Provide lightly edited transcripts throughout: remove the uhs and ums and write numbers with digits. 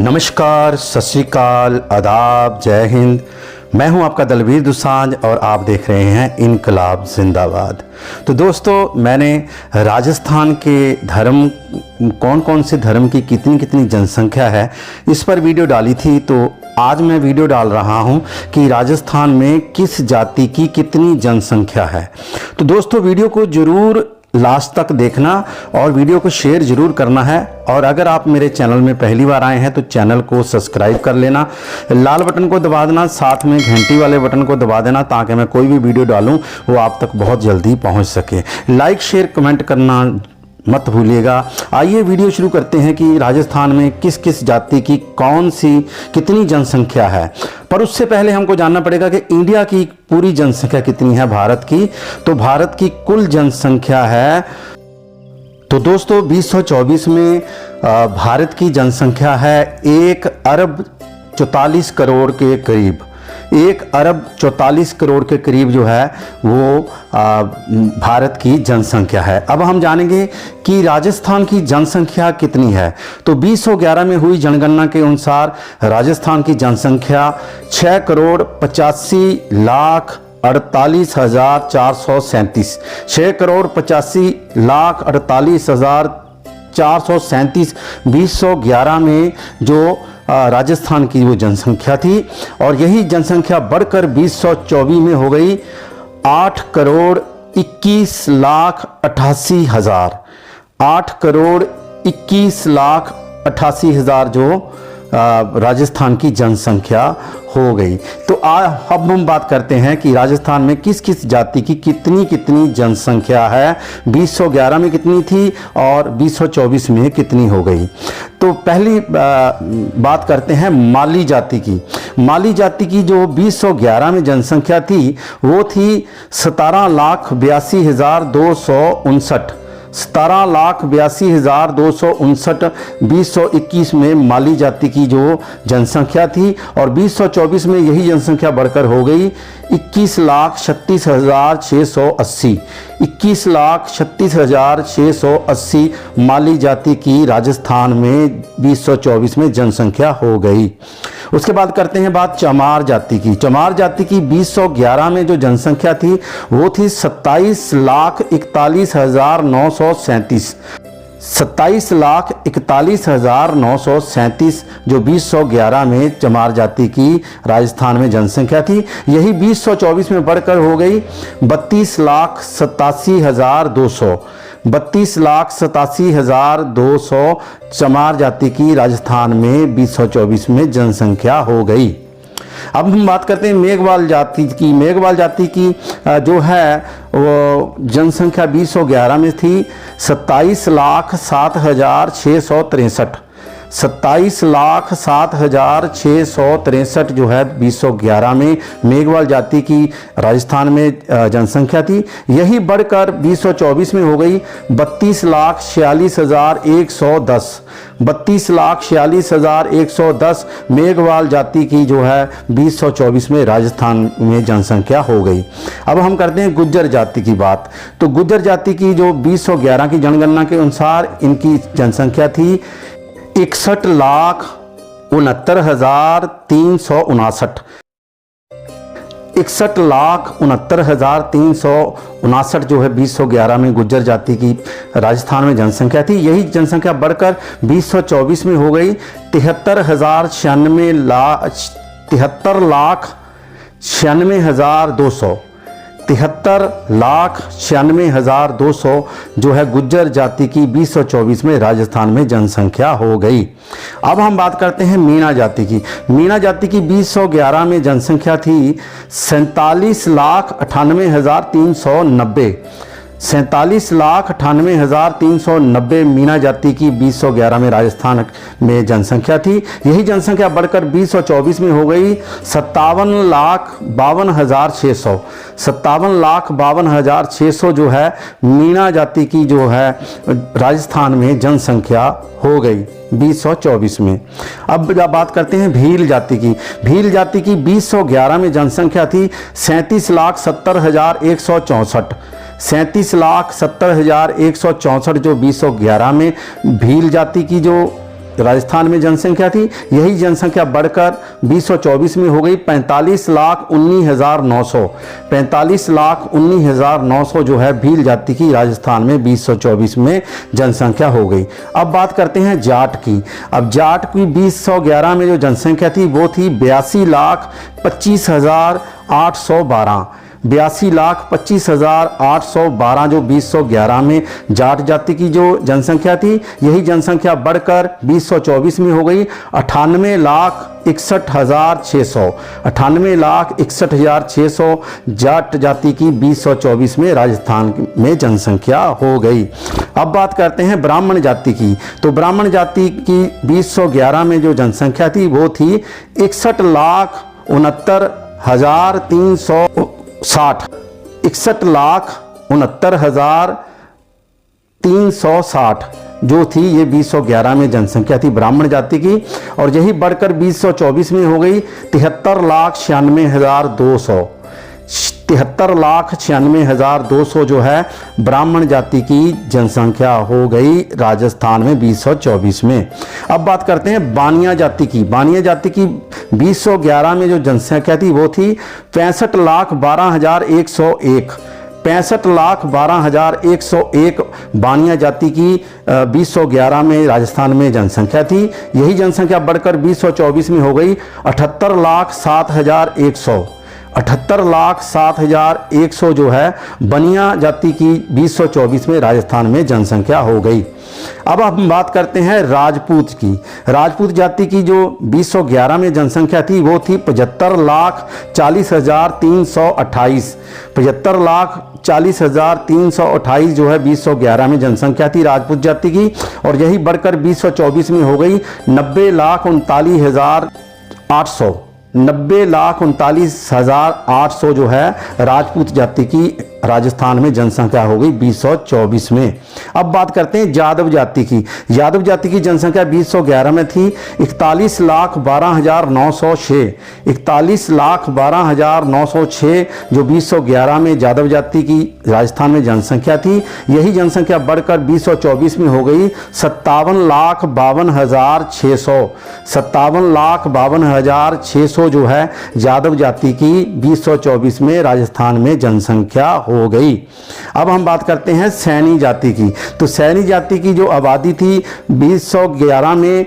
नमस्कार, सत श्री अकाल, आदाब, जय हिंद। मैं हूं आपका दलवीर दोसांझ और आप देख रहे हैं इनकलाब जिंदाबाद। तो दोस्तों, मैंने राजस्थान के धर्म कौन कौन से धर्म की कितनी कितनी जनसंख्या है इस पर वीडियो डाली थी। तो आज मैं वीडियो डाल रहा हूं कि राजस्थान में किस जाति की कितनी जनसंख्या है। तो दोस्तों, वीडियो को ज़रूर लास्ट तक देखना और वीडियो को शेयर जरूर करना है। और अगर आप मेरे चैनल में पहली बार आए हैं तो चैनल को सब्सक्राइब कर लेना, लाल बटन को दबा देना, साथ में घंटी वाले बटन को दबा देना ताकि मैं कोई भी वीडियो डालूं वो आप तक बहुत जल्दी पहुंच सके। लाइक शेयर कमेंट करना मत भूलिएगा। आइए वीडियो शुरू करते हैं कि राजस्थान में किस किस जाति की कौन सी कितनी जनसंख्या है। पर उससे पहले हमको जानना पड़ेगा कि इंडिया की पूरी जनसंख्या कितनी है भारत की। तो भारत की कुल जनसंख्या है, तो दोस्तों 2024 में भारत की जनसंख्या है 1 अरब 44 करोड़ के करीब। 1 अरब 44 करोड़ के करीब जो है वो भारत की जनसंख्या है। अब हम जानेंगे कि राजस्थान की जनसंख्या कितनी है। तो 2011 में हुई जनगणना के अनुसार राजस्थान की जनसंख्या 6 करोड़ 85 लाख 48,437 6 करोड़ 85 लाख 48,437 2011 में जो राजस्थान की वो जनसंख्या थी। और यही जनसंख्या बढ़कर 2024 में हो गई 8 करोड़ 21 लाख 88 हज़ार 8 करोड़ 21 लाख 88 हज़ार जो राजस्थान की जनसंख्या हो गई। तो अब हम बात करते हैं कि राजस्थान में किस किस जाति की कितनी कितनी जनसंख्या है। 2011 में कितनी थी और 2024 में कितनी हो गई। तो पहली बात करते हैं माली जाति की। माली जाति की जो 2011 में जनसंख्या थी वो थी 17,82,259 17,82,259 2021 में माली जाति की जो जनसंख्या थी। और 2024 में यही जनसंख्या बढ़कर हो गई 21,36,680 21,36,680 माली जाति की राजस्थान में 2024 में जनसंख्या हो गई। उसके बाद करते हैं बात चमार जाति की। चमार जाति की 2011 में जो जनसंख्या थी वो थी 27,41,937 27,41,937 जो 2011 में चमार जाति की राजस्थान में जनसंख्या थी। यही 2024 में बढ़कर हो गई 32,87,200 32,87,200 चमार जाति की राजस्थान में 2024 में जनसंख्या हो गई। अब हम बात करते हैं मेघवाल जाति की। मेघवाल जाति की जो है वो जनसंख्या 2011 में थी 27,07,663 27,07,663 जो है 2011 में मेघवाल जाति की राजस्थान में जनसंख्या थी। यही बढ़कर 2024 में हो गई 32,46,110 32,46,110 मेघवाल जाति की जो है 2024 में राजस्थान में जनसंख्या हो गई। अब हम करते हैं गुज्जर जाति की बात। तो गुज्जर जाति की जो 2011 की जनगणना के अनुसार इनकी जनसंख्या थी 61,69,359 61,69,359 जो है 2011 में गुज्जर जाति की राजस्थान में जनसंख्या थी। यही जनसंख्या बढ़कर 2024 में हो गई 73,96,200 73,96,200 जो है गुज्जर जाति की 2024 में राजस्थान में जनसंख्या हो गई। अब हम बात करते हैं मीणा जाति की। मीणा जाति की 2011 में जनसंख्या थी 47,98,390 47,98,390 मीणा जाति की 2011 में राजस्थान में जनसंख्या थी। यही जनसंख्या बढ़कर 2024 में हो गई 57,52,600 57,52,600 जो है मीणा जाति की जो है राजस्थान में जनसंख्या हो गई 2024 में। अब बात करते हैं भील जाति की। भील जाति की 2011 में जनसंख्या थी 37,70,164 37,70,164 जो 2011 में भील जाति की जो राजस्थान में जनसंख्या थी, यही जनसंख्या बढ़कर 2024 में हो गई 45,19,900। 45,19,900 जो है भील जाति की राजस्थान में 2024 में जनसंख्या हो गई। अब बात करते हैं जाट की। अब जाट की 2011 में जो जनसंख्या थी वो थी 82,25,812। 82,25,812 जो 2011 में जाट जाति की जो जनसंख्या थी, यही जनसंख्या बढ़कर 2024 में हो गई 98,61,600। 98,61,600 जाट जाति की 2024 में राजस्थान में जनसंख्या हो गई। अब बात करते हैं ब्राह्मण जाति की। तो ब्राह्मण जाति की 2011 में जो जनसंख्या थी वो थी 61,69,360। 61,69,360 जो थी ये 2011 में जनसंख्या थी ब्राह्मण जाति की, और यही बढ़कर 2024 में हो गई 73,96,200। 73,96,200 जो है ब्राह्मण जाति की जनसंख्या हो गई राजस्थान में 2024 में। अब बात करते हैं बानिया जाति की। बानिया जाति की 2011 में जो जनसंख्या थी वो थी 65,12,101। 65,12,101 बानिया जाति की 2011 में राजस्थान में जनसंख्या थी। यही जनसंख्या बढ़कर 2024 में हो गई 78,07,100। 78,07,100 जो है बनिया जाति की 2024 में राजस्थान में जनसंख्या हो गई। अब हम बात करते हैं राजपूत की। राजपूत जाति की जो 2011 में जनसंख्या थी वो थी 75,40,328। 75,40,328 जो है 2011 में जनसंख्या थी राजपूत जाति की, और यही बढ़कर 2024 में हो गई 90,39,800। 90,39,800 जो है राजपूत जाति की राजस्थान में जनसंख्या हो गई 2024 में। अब बात करते हैं यादव जाति की। यादव जाति की जनसंख्या 2011 में थी 41,12,906। 41,12,906 जो 2011 में यादव जाति की राजस्थान में जनसंख्या थी, यही जनसंख्या बढ़कर 2024 में हो गई 57,52,600। 57,52,600 जो है यादव जाति की 2024 में राजस्थान में जनसंख्या हो गई। अब हम बात करते हैं सैनी जाति की। तो सैनी जाति की जो आबादी थी 2011 में,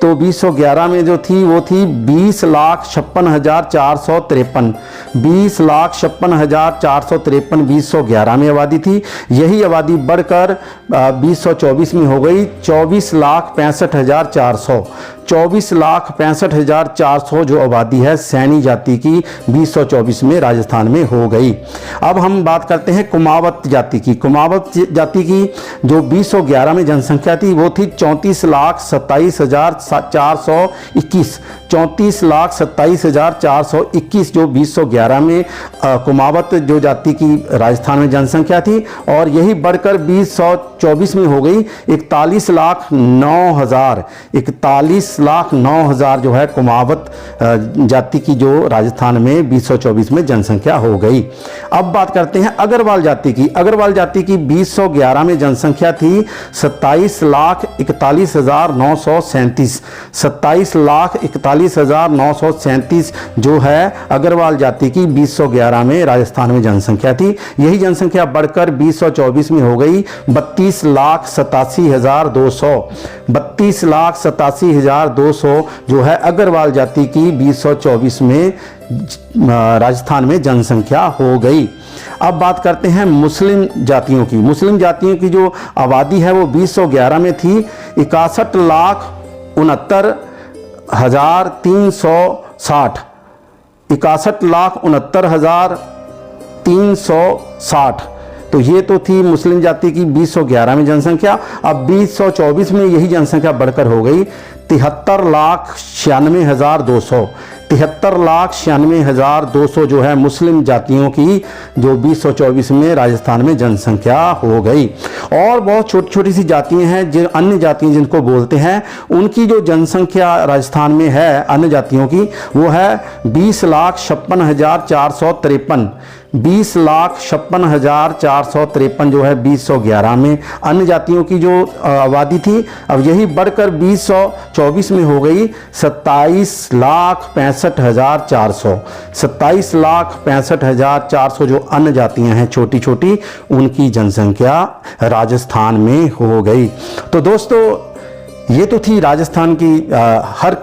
तो 2011 में जो थी वो थी 20,56,453। 20,56,453 2011 में आबादी थी। यही आबादी बढ़कर 2024 में हो गई 24,65,400। 24,65,400 जो आबादी है सैनी जाति की 2024 में राजस्थान में हो गई। अब हम बात करते हैं कुमावत जाति की। कुमावत जाति की जो 2011 में जनसंख्या थी वो थी 34,27,421। 34,27,421 जो 2011 में कुमावत जो जाति की राजस्थान में जनसंख्या थी, और यही बढ़कर 2024 में हो गई 41,09,000। 41,09,000 जो है कुमावत जाति की जो राजस्थान में 2024 में जनसंख्या हो गई। अब बात करते हैं अग्रवाल जाति की। अग्रवाल जाति की 2011 में जनसंख्या थी 27,41,937। 27,41,937 जो है अग्रवाल जाति की 2011 में राजस्थान में जनसंख्या थी। यही जनसंख्या बढ़कर 2024 में हो गई 32,87,200। 32,87,200 जो है अग्रवाल जाति की 2024 में राजस्थान में जनसंख्या हो गई। अब बात करते हैं मुस्लिम जातियों की। मुस्लिम जातियों की जो आबादी है वो 2011 में थी 61,69,360। 61,69,360 तो ये तो थी मुस्लिम जाति की 2011 में जनसंख्या। अब 2024 में यही जनसंख्या बढ़कर हो गई 73,96,200। 73,96,200 जो है मुस्लिम जातियों की जो 2024 में राजस्थान में जनसंख्या हो गई। और बहुत छोटी छोटी सी जातियां हैं जो अन्य जातियां जिनको बोलते हैं, उनकी जो जनसंख्या राजस्थान में है अन्य जातियों की वो है 20,56,453। 20,56,453 जो है 2011 में अन्य जातियों की जो आबादी थी, अब यही बढ़कर 2024 में हो गई 27,65,400। 27,65,400 जो अन्य जातियां हैं छोटी छोटी, उनकी जनसंख्या राजस्थान में हो गई। तो दोस्तों ये तो थी राजस्थान की हर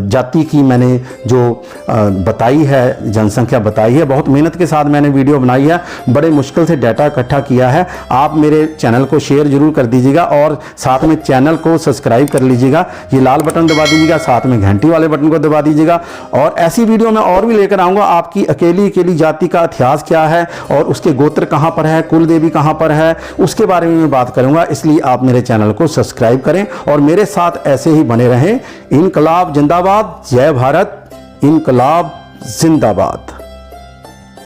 जाति की मैंने जो बताई है, जनसंख्या बताई है। बहुत मेहनत के साथ मैंने वीडियो बनाई है, बड़े मुश्किल से डाटा इकट्ठा किया है। आप मेरे चैनल को शेयर जरूर कर दीजिएगा और साथ में चैनल को सब्सक्राइब कर लीजिएगा। ये लाल बटन दबा दीजिएगा, साथ में घंटी वाले बटन को दबा दीजिएगा। और ऐसी वीडियो मैं और भी लेकर आऊँगा। आपकी अकेली अकेली जाति का इतिहास क्या है और उसके गोत्र कहाँ पर है, कुल देवी कहाँ पर है, उसके बारे में मैं बात करूँगा। इसलिए आप मेरे चैनल को सब्सक्राइब करें और मेरे साथ ऐसे ही बने रहें। इनकलाब जिंदाबाद, जय भारत, इनकलाब जिंदाबाद।